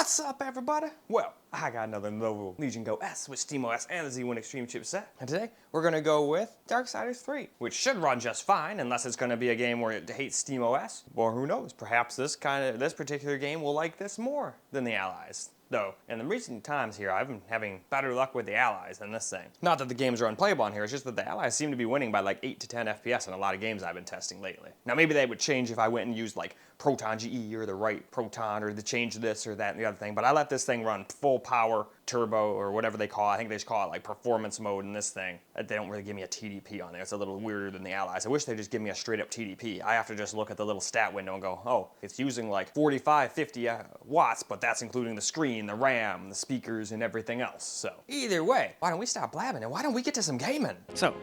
What's up, everybody? Well, I got another Lenovo Legion Go S with SteamOS and the Z1 Extreme chipset. And today, we're gonna go with Darksiders 3, which should run just fine, unless it's gonna be a game where it hates SteamOS. Or who knows, perhaps this particular game will like this more than the Allies. Though, in the recent times here, I've been having better luck with the Allies than this thing. Not that the games are unplayable on here, it's just that the Allies seem to be winning by like 8 to 10 FPS in a lot of games I've been testing lately. Now maybe they would change if I went and used like Proton GE or the right Proton or the change this or that and the other thing, but I let this thing run full power turbo or whatever they call it. I think they just call it like performance mode in this thing. They don't really give me a TDP on there. It's a little weirder than the Allies. I wish they'd just give me a straight up TDP. I have to just look at the little stat window and go, oh, it's using like 45, 50 watts, but that's including the screen, the RAM, the speakers, and everything else. So either way, why don't we stop blabbing and why don't we get to some gaming? So,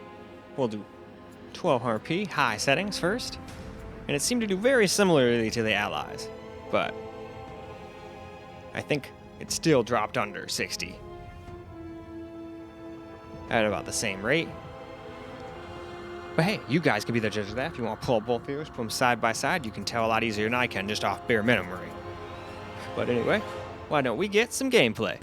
we'll do 1200p high settings first, and it seemed to do very similarly to the Allies, but I think it still dropped under 60 at about the same rate. But hey, you guys can be the judge of that. If you want to pull up both videos, put them side by side, you can tell a lot easier than I can just off bare minimum rate. But anyway, why don't we get some gameplay?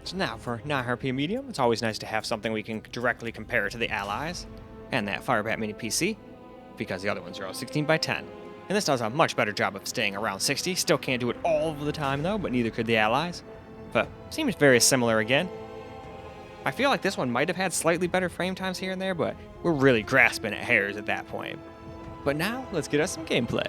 So now for 900p medium, it's always nice to have something we can directly compare to the Allies and that Firebat Mini PC, because the other ones are all 16x10. And this does a much better job of staying around 60. Still can't do it all of the time though, but neither could the Allies. But seems very similar again. I feel like this one might have had slightly better frame times here and there, but we're really grasping at hairs at that point. But now, let's get us some gameplay.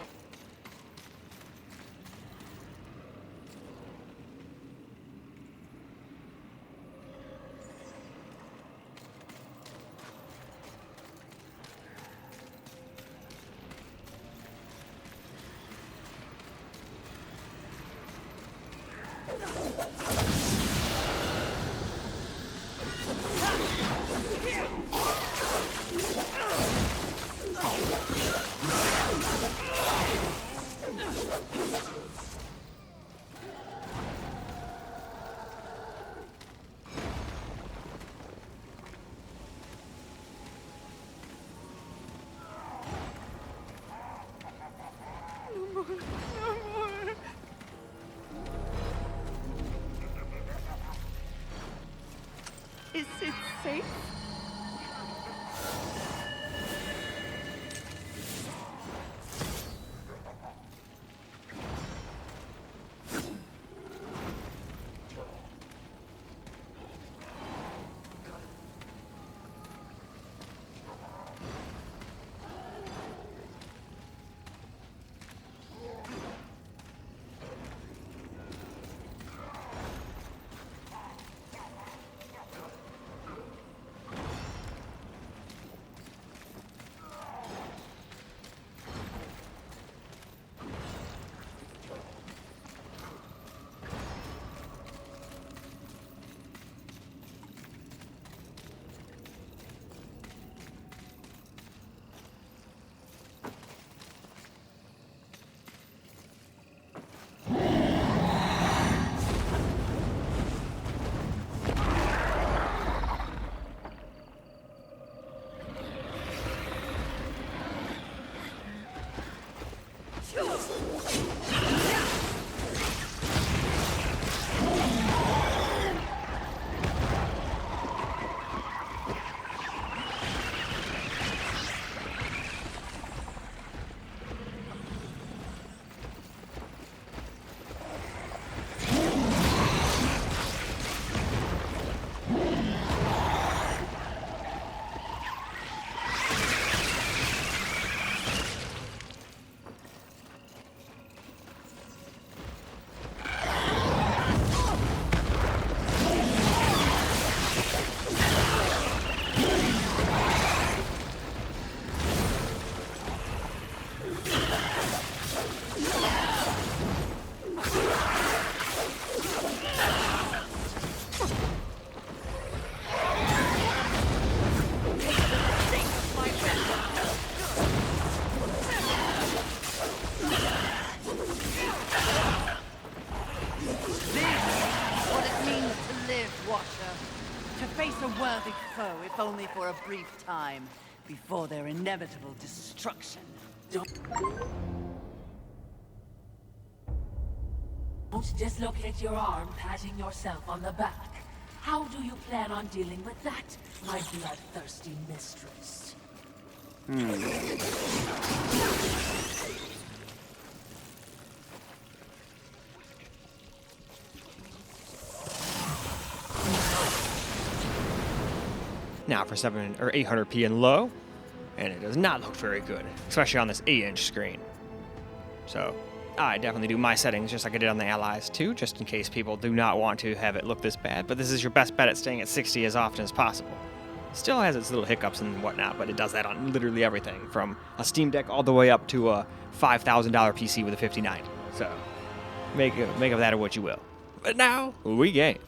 Is it safe? Face a worthy foe, if only for a brief time, before their inevitable destruction. Don't dislocate your arm patting yourself on the back. How do you plan on dealing with that, my bloodthirsty mistress? Now for 700 or 800p and low, and it does not look very good, especially on this 8-inch screen. So I definitely do my settings just like I did on the Allies too, just in case people do not want to have it look this bad, but this is your best bet at staying at 60 as often as possible. Still has its little hiccups and whatnot, but it does that on literally everything, from a Steam Deck all the way up to a $5,000 PC with a 5090. So make of that what you will. But now, we game.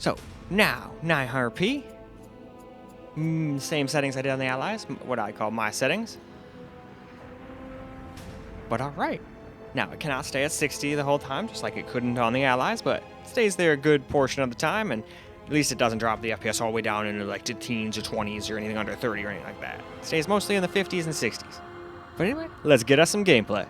So now 900p, same settings I did on the Allies, what I call my settings. But all right, now it cannot stay at 60 the whole time, just like it couldn't on the Allies, but it stays there a good portion of the time, and at least it doesn't drop the FPS all the way down into like the teens or 20s or anything under 30 or anything like that. It stays mostly in the 50s and 60s. But anyway, let's get us some gameplay.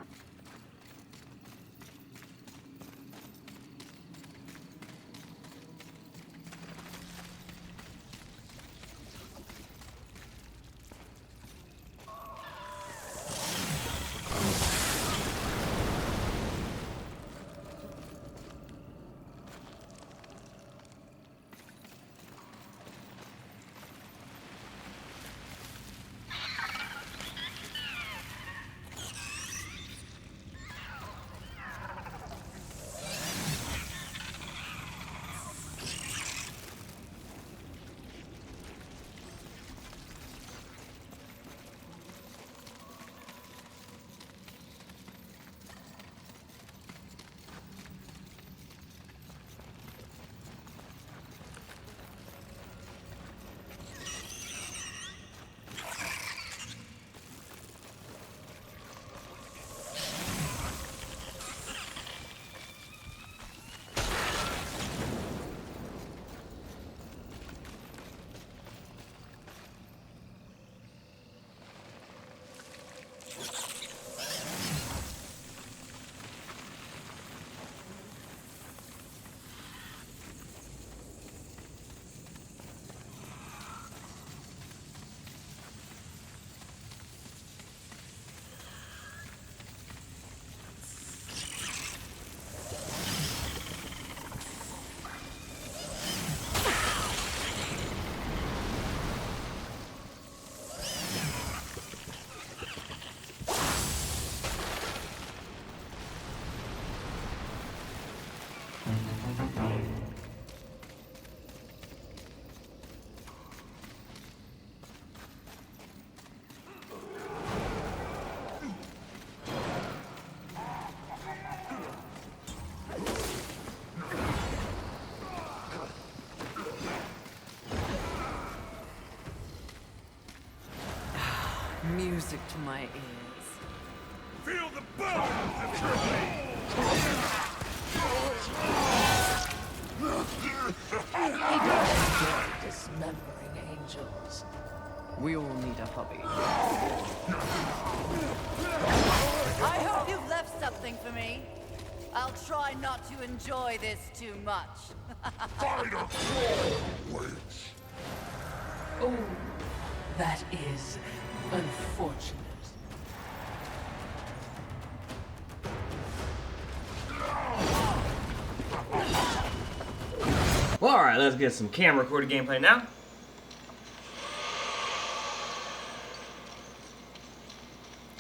music to my ears. Feel the bones of your Dismembering angels. We all need a hobby. I hope you've left something for me. I'll try not to enjoy this too much. fighter crawl waits. Oh, that is unfortunate. Well, alright, let's get some camera recorded gameplay now.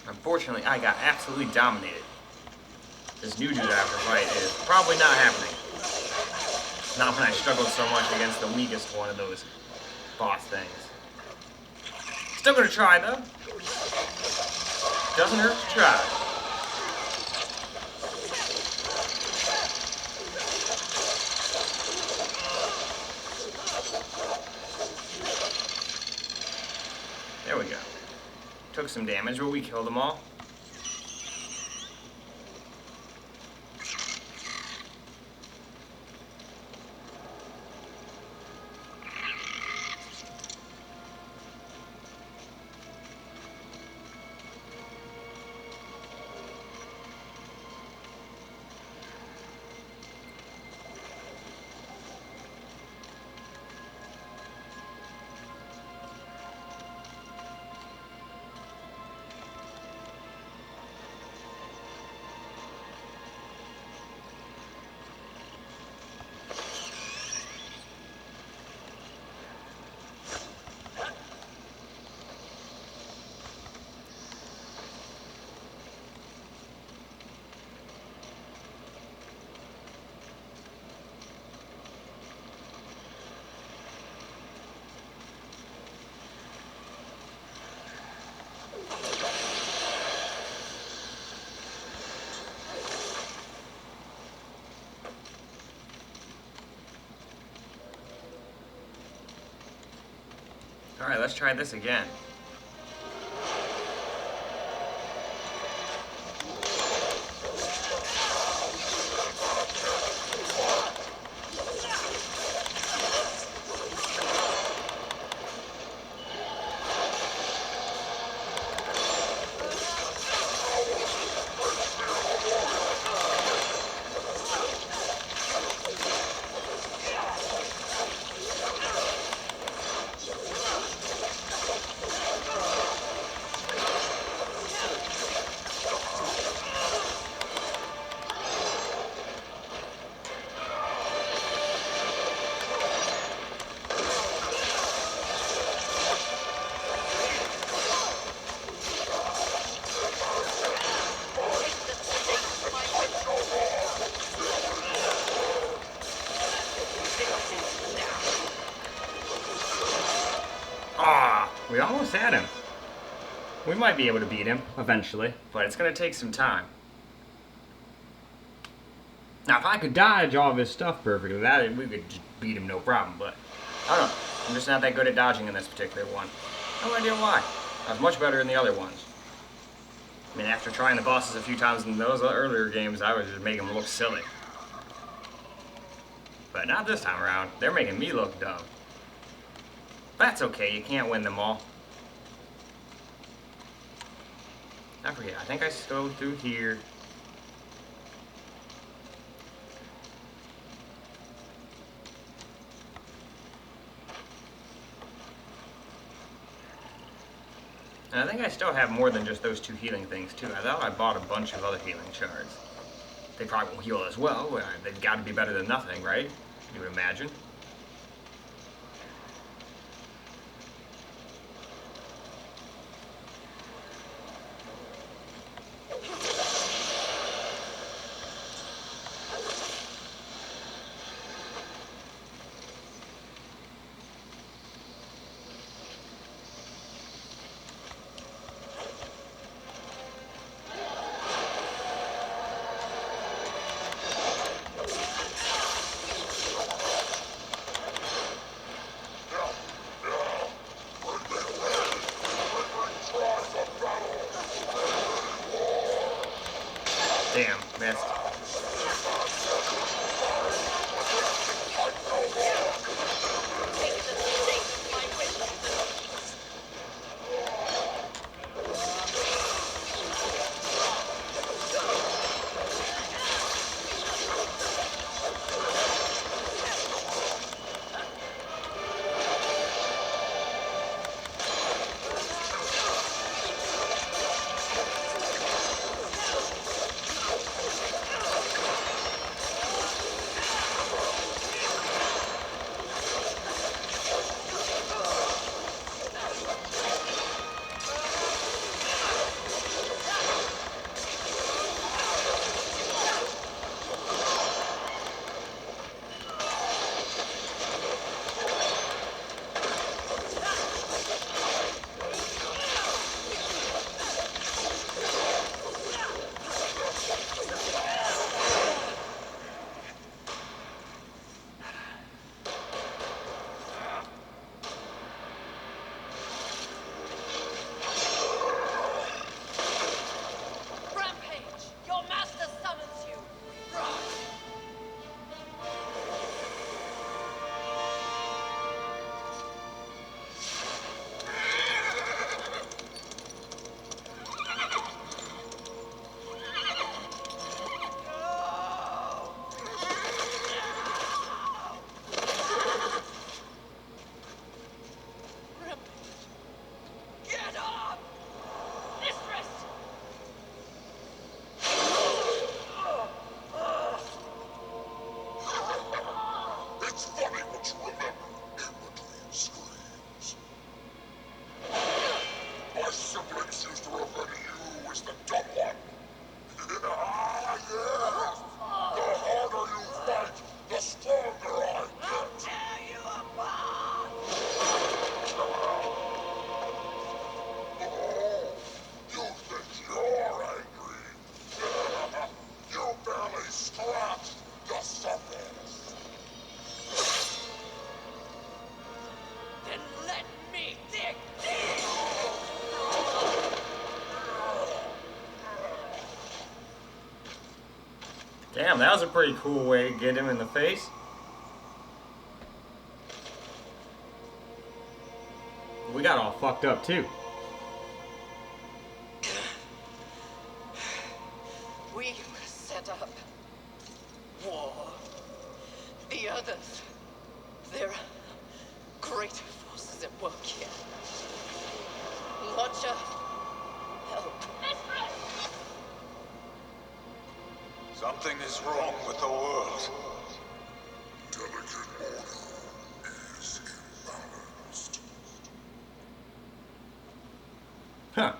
Unfortunately, I got absolutely dominated. This new dude I have to fight is probably not happening. Not when I struggled so much against the weakest one of those boss things. Still gonna try though. Doesn't hurt to try. There we go. Took some damage, but we killed them all. Alright, let's try this again. We almost had him. We might be able to beat him eventually, but it's going to take some time. Now, if I could dodge all of his stuff perfectly, we could just beat him no problem, but I don't know. I'm just not that good at dodging in this particular one. No idea why. I was much better in the other ones. I mean, after trying the bosses a few times in those earlier games, I was just making them look silly. But not this time around. They're making me look dumb. That's okay, you can't win them all. I forget, I think I go through here. And I think I still have more than just those two healing things too. I thought I bought a bunch of other healing shards. They probably won't heal as well. They've got to be better than nothing, right? You would imagine. Damn, that was a pretty cool way to get him in the face. We got all fucked up too. We set up war. The others, there are greater forces at work here. Larger help. Something is wrong with the world. Delicate order is imbalanced. Huh.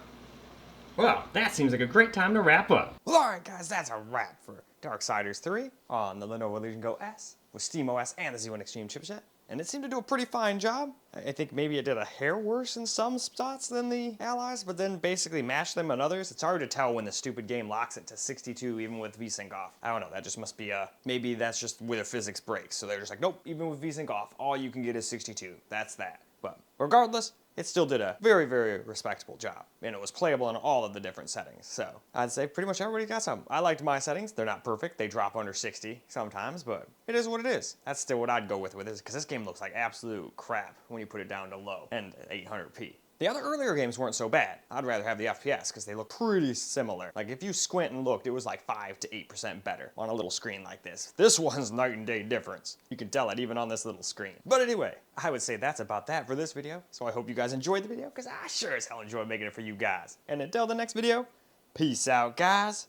Well, that seems like a great time to wrap up. Well, alright guys, that's a wrap for Darksiders 3 on the Lenovo Legion Go S with SteamOS and the Z1 Extreme chipset. And it seemed to do a pretty fine job. I think maybe it did a hair worse in some spots than the Allies, but then basically mashed them in others. It's hard to tell when the stupid game locks it to 62 even with VSync off. I don't know, that just must be maybe that's just where the physics breaks. So they're just like, nope, even with VSync off, all you can get is 62. That's that. But regardless, it still did a very, very respectable job. And it was playable in all of the different settings. So I'd say pretty much everybody got something. I liked my settings. They're not perfect. They drop under 60 sometimes, but it is what it is. That's still what I'd go with this, because this game looks like absolute crap when you put it down to low and 800p. The other earlier games weren't so bad. I'd rather have the FPS because they look pretty similar. Like if you squint and looked, it was like 5 to 8% better on a little screen like this. This one's night and day difference. You can tell it even on this little screen. But anyway, I would say that's about that for this video. So I hope you guys enjoyed the video because I sure as hell enjoyed making it for you guys. And until the next video, peace out guys.